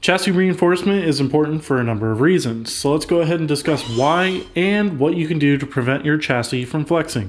Chassis reinforcement is important for a number of reasons, so let's go ahead and discuss why and what you can do to prevent your chassis from flexing.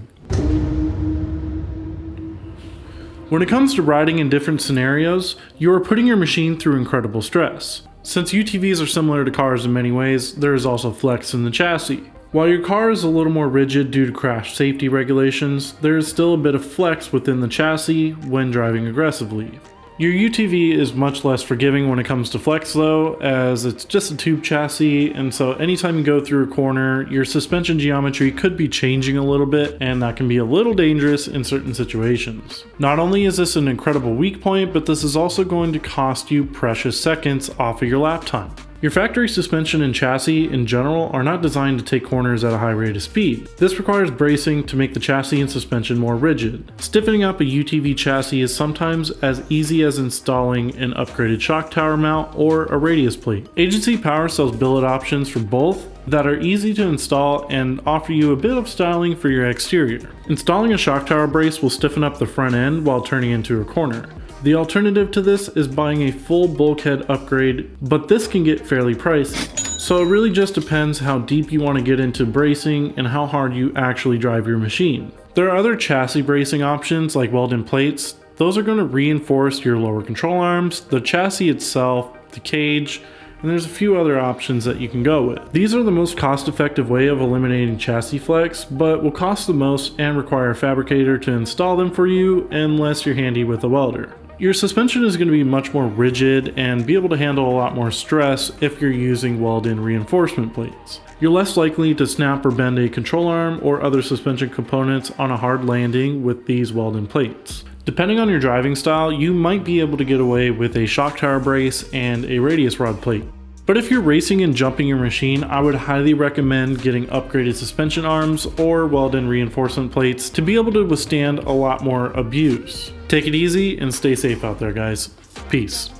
When it comes to riding in different scenarios, you are putting your machine through incredible stress. Since UTVs are similar to cars in many ways, there is also flex in the chassis. While your car is a little more rigid due to crash safety regulations, there is still a bit of flex within the chassis when driving aggressively. Your UTV is much less forgiving when it comes to flex though, as it's just a tube chassis, and so anytime you go through a corner, your suspension geometry could be changing a little bit, and that can be a little dangerous in certain situations. Not only is this an incredible weak point, but this is also going to cost you precious seconds off of your lap time. Your factory suspension and chassis in general are not designed to take corners at a high rate of speed. This requires bracing to make the chassis and suspension more rigid. Stiffening up a UTV chassis is sometimes as easy as installing an upgraded shock tower mount or a radius plate. Agency Power sells billet options for both that are easy to install and offer you a bit of styling for your exterior. Installing a shock tower brace will stiffen up the front end while turning into a corner. The alternative to this is buying a full bulkhead upgrade, but this can get fairly pricey. So it really just depends how deep you want to get into bracing and how hard you actually drive your machine. There are other chassis bracing options like weld-in plates. Those are going to reinforce your lower control arms, the chassis itself, the cage, and there's a few other options that you can go with. These are the most cost-effective way of eliminating chassis flex, but will cost the most and require a fabricator to install them for you unless you're handy with a welder. Your suspension is going to be much more rigid and be able to handle a lot more stress if you're using weld-in reinforcement plates. You're less likely to snap or bend a control arm or other suspension components on a hard landing with these weld-in plates. Depending on your driving style, you might be able to get away with a shock tower brace and a radius rod plate. But if you're racing and jumping your machine, I would highly recommend getting upgraded suspension arms or weld-in reinforcement plates to be able to withstand a lot more abuse. Take it easy and stay safe out there, guys. Peace.